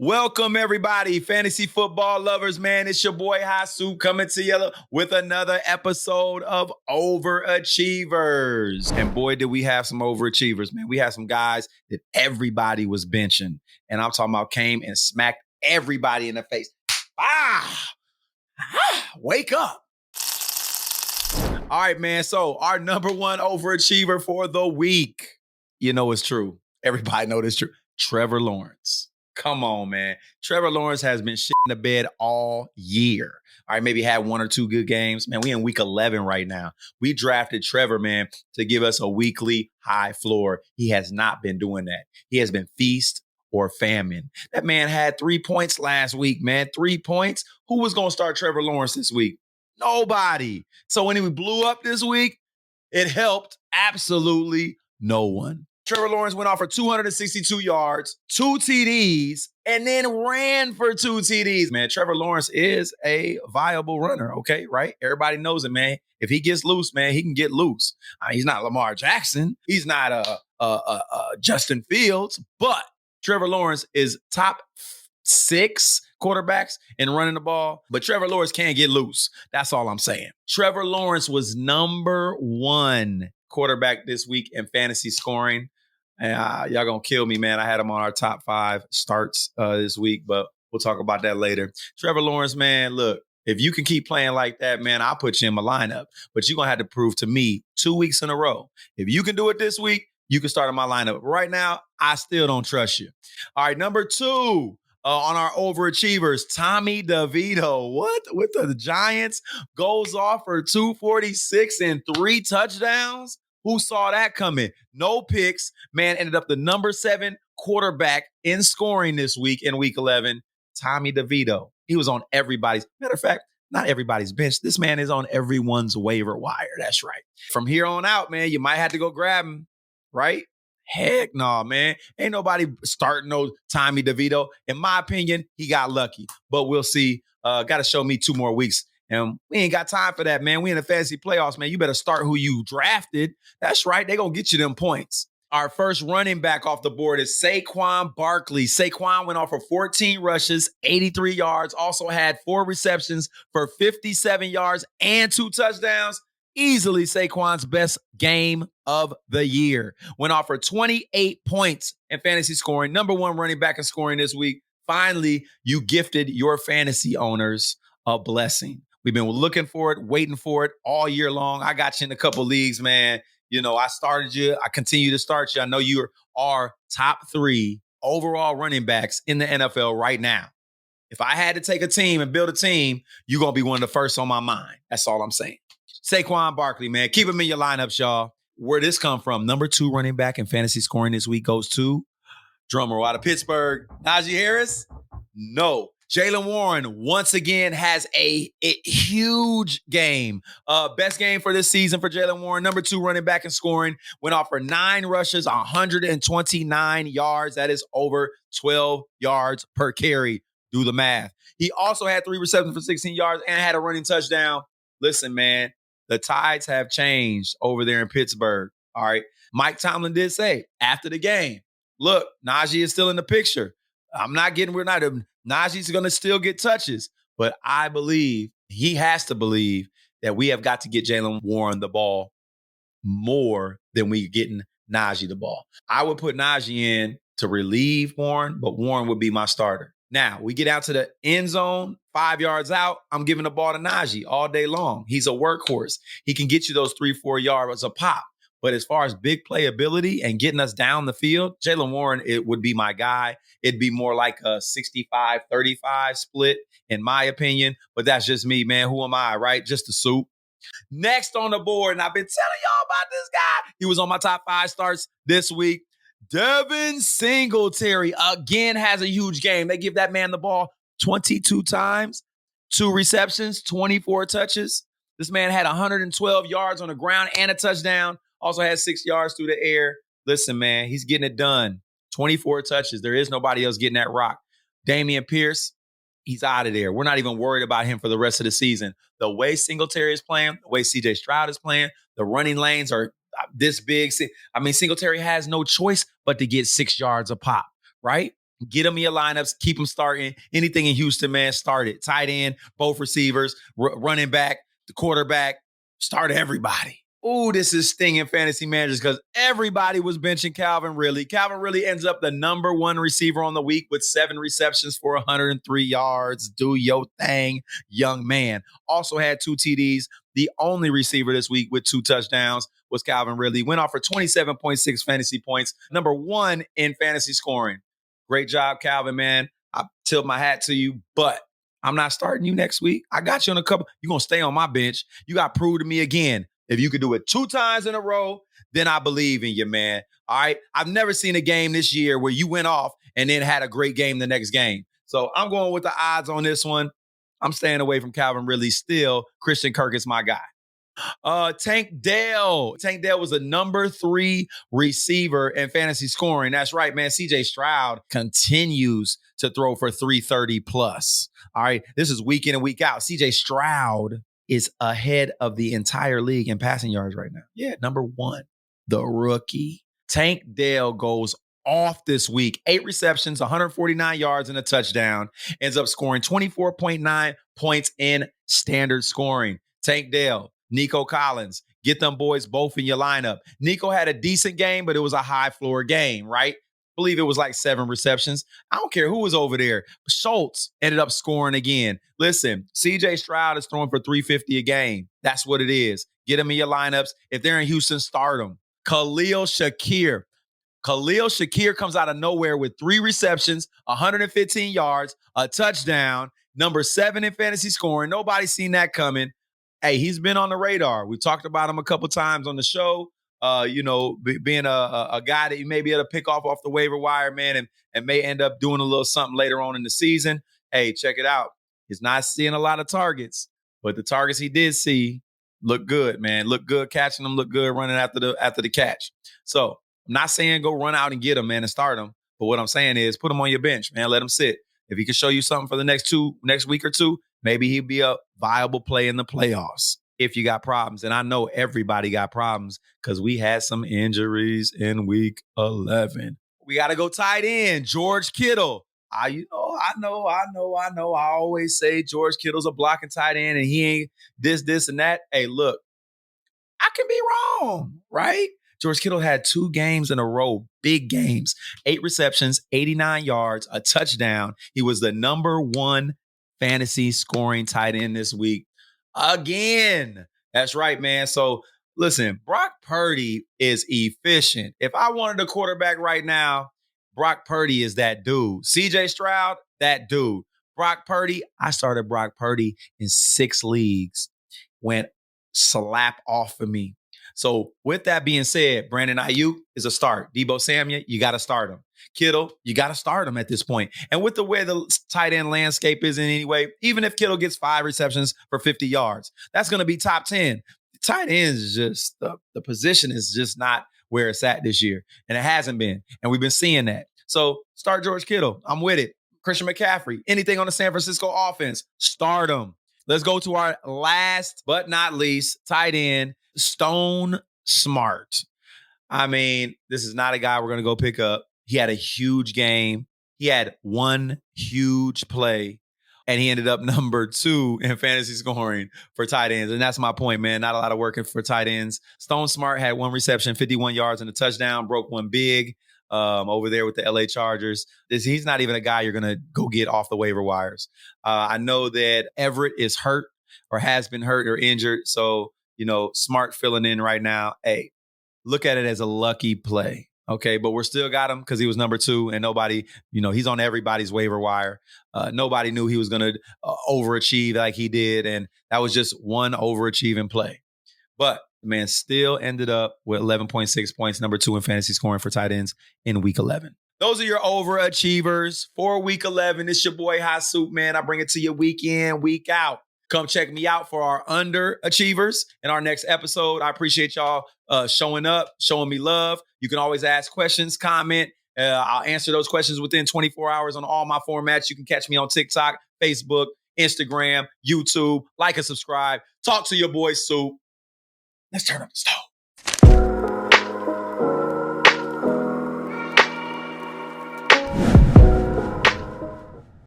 Welcome, everybody, fantasy football lovers, man. It's your boy Hasu coming to you with another episode of Overachievers. And boy, did we have some overachievers, man. We had some guys that everybody was benching. And I'm talking about came and smacked everybody in the face. Wake up. All right, man. So our number one overachiever for the week, you know it's true. Everybody know it's true. Trevor Lawrence. Come on, man. Trevor Lawrence has been shit in the bed all year. All right, maybe had one or two good games. Man, we in week 11 right now. We drafted Trevor, man, to give us a weekly high floor. He has not been doing that. He has been feast or famine. That man had 3 points last week, man. 3 points. Who was going to start Trevor Lawrence this week? Nobody. So when he blew up this week, it helped absolutely no one. Trevor Lawrence went off for 262 yards, 2 TDs, and then ran for 2 TDs. Man, Trevor Lawrence is a viable runner, okay, right? Everybody knows it, man. If he gets loose, man, he can get loose. He's not Lamar Jackson. He's not Justin Fields, but Trevor Lawrence is top 6 quarterbacks in running the ball, but Trevor Lawrence can't get loose. That's all I'm saying. Trevor Lawrence was number 1 quarterback this week in fantasy scoring. And y'all gonna kill me, man. I had him on our top 5 starts this week, but we'll talk about that later. Trevor Lawrence, man, look, if you can keep playing like that, man, I'll put you in my lineup. But you're gonna have to prove to me 2 weeks in a row. If you can do it this week, you can start in my lineup. Right now, I still don't trust you. All right, number 2 on our overachievers, Tommy DeVito. What? With the Giants goes off for 246 and 3 touchdowns. Who saw that coming? No picks. Man, ended up the number 7 quarterback in scoring this week in week 11, Tommy DeVito. He was on everybody's. Matter of fact, not everybody's bench. This man is on everyone's waiver wire. That's right. From here on out, man, you might have to go grab him, right? Heck no, man. Ain't nobody starting no Tommy DeVito. In my opinion, he got lucky. But we'll see. Got to show me 2 more weeks. And we ain't got time for that, man. We in the fantasy playoffs, man. You better start who you drafted. That's right. They going to get you them points. Our first running back off the board is Saquon Barkley. Saquon went off for 14 rushes, 83 yards, also had 4 receptions for 57 yards and 2 touchdowns. Easily Saquon's best game of the year. Went off for 28 points in fantasy scoring. Number 1 running back in scoring this week. Finally, you gifted your fantasy owners a blessing. We've been looking for it, waiting for it all year long. I got you in a couple leagues, man. You know, I started you. I continue to start you. I know you are top 3 overall running backs in the NFL right now. If I had to take a team and build a team, you're going to be one of the first on my mind. That's all I'm saying. Saquon Barkley, man. Keep him in your lineups, y'all. Where this come from? Number 2 running back in fantasy scoring this week goes to, drummer out of Pittsburgh, Najee Harris? No. Jaylen Warren once again has a huge game. Best game for this season for Jaylen Warren. Number 2 running back in scoring. Went off for 9 rushes, 129 yards. That is over 12 yards per carry. Do the math. He also had 3 receptions for 16 yards and had a running touchdown. Listen, man, the tides have changed over there in Pittsburgh. All right. Mike Tomlin did say after the game, look, Najee is still in the picture. Najee's going to still get touches, but I believe, he has to believe, that we have got to get Jaylen Warren the ball more than we getting Najee the ball. I would put Najee in to relieve Warren, but Warren would be my starter. Now, we get out to the end zone, 5 yards out, I'm giving the ball to Najee all day long. He's a workhorse. He can get you those 3-4 yards a pop. But as far as big playability and getting us down the field, Jaylen Warren, it would be my guy. It'd be more like a 65-35 split, in my opinion. But that's just me, man. Who am I, right? Just a soup. Next on the board, and I've been telling y'all about this guy. He was on my top 5 starts this week. Devin Singletary again has a huge game. They give that man the ball 22 times, 2 receptions, 24 touches. This man had 112 yards on the ground and a touchdown. Also had 6 yards through the air. Listen, man, he's getting it done. 24 touches. There is nobody else getting that rock. Dameon Pierce, he's out of there. We're not even worried about him for the rest of the season. The way Singletary is playing, the way CJ Stroud is playing, the running lanes are this big. I mean, Singletary has no choice but to get 6 yards a pop, right? Get them in your lineups. Keep them starting. Anything in Houston, man, start it. Tight end, both receivers, running back, the quarterback. Start everybody. Ooh, this is stinging fantasy managers because everybody was benching Calvin Ridley. Calvin Ridley ends up the number one receiver on the week with 7 receptions for 103 yards. Do your thing, young man. Also had 2 TDs. The only receiver this week with 2 touchdowns was Calvin Ridley. Went off for 27.6 fantasy points. Number 1 in fantasy scoring. Great job, Calvin, man. I tilt my hat to you, but I'm not starting you next week. I got you on a couple. You're going to stay on my bench. You got to prove to me again. If you could do it 2 times in a row, then I believe in you, man. All right? I've never seen a game this year where you went off and then had a great game the next game. So I'm going with the odds on this one. I'm staying away from Calvin Ridley still. Christian Kirk is my guy. Tank Dell. Tank Dell was a number 3 receiver in fantasy scoring. That's right, man. CJ Stroud continues to throw for 330 plus. All right. This is week in and week out. CJ Stroud is ahead of the entire league in passing yards right now. Yeah, number 1, the rookie. Tank Dell goes off this week. 8 receptions, 149 yards, and a touchdown. Ends up scoring 24.9 points in standard scoring. Tank Dell, Nico Collins, get them boys both in your lineup. Nico had a decent game, but it was a high floor game, right? I believe it was like 7 receptions. I don't care who was over there. Schultz ended up scoring again. Listen, CJ Stroud is throwing for 350 a game. That's what it is. Get them in your lineups. If they're in Houston, start them. Khalil Shakir. Khalil Shakir comes out of nowhere with 3 receptions, 115 yards, a touchdown, number 7 in fantasy scoring. Nobody's seen that coming. Hey, he's been on the radar. We talked about him a couple times on the show. Being a guy that you may be able to pick off the waiver wire, man, and may end up doing a little something later on in the season. Hey, check it out. He's not seeing a lot of targets, but the targets he did see look good, man. Look good catching them, look good running after the catch. So I'm not saying go run out and get him, man, and start him. But what I'm saying is put him on your bench, man. Let him sit. If he can show you something for the next week or two, maybe he'd be a viable play in the playoffs if you got problems. And I know everybody got problems because we had some injuries in week 11. We got to go tight end, George Kittle. I know. I always say George Kittle's a blocking tight end and he ain't this, and that. Hey, look, I can be wrong, right? George Kittle had 2 games in a row, big games, 8 receptions, 89 yards, a touchdown. He was the number 1 fantasy scoring tight end this week. Again, that's right, man. So listen, Brock Purdy is efficient. If I wanted a quarterback right now, Brock Purdy is that dude. CJ Stroud, that dude. Brock Purdy, I started Brock Purdy in 6 leagues. Went slap off of me. So with that being said, Brandon Ayuk is a start. Deebo Samuel, you got to start him. Kittle, you got to start him at this point. And with the way the tight end landscape is in anyway, even if Kittle gets 5 receptions for 50 yards, that's going to be top 10. The tight end is just, the position is just not where it's at this year. And it hasn't been. And we've been seeing that. So start George Kittle. I'm with it. Christian McCaffrey, anything on the San Francisco offense, start him. Let's go to our last but not least tight end, Stone Smart. I mean, this is not a guy we're going to go pick up. He had a huge game. He had 1 huge play, and he ended up number 2 in fantasy scoring for tight ends. And that's my point, man. Not a lot of working for tight ends. Stone Smart had 1 reception, 51 yards and a touchdown, broke one big over there with the LA Chargers. He's not even a guy you're going to go get off the waiver wires. I know that Everett is hurt or has been hurt or injured. So, Smart filling in right now. Hey, look at it as a lucky play. Okay, but we're still got him because he was number 2 and nobody, he's on everybody's waiver wire. Nobody knew he was going to overachieve like he did. And that was just one overachieving play. But the man still ended up with 11.6 points, number 2 in fantasy scoring for tight ends in week 11. Those are your overachievers for week 11. It's your boy Hot Soup, man. I bring it to you week in, week out. Come check me out for our underachievers in our next episode. I appreciate y'all showing up, showing me love. You can always ask questions, comment. I'll answer those questions within 24 hours on all my formats. You can catch me on TikTok, Facebook, Instagram, YouTube. Like and subscribe. Talk to your boy Soup. Let's turn up the stove.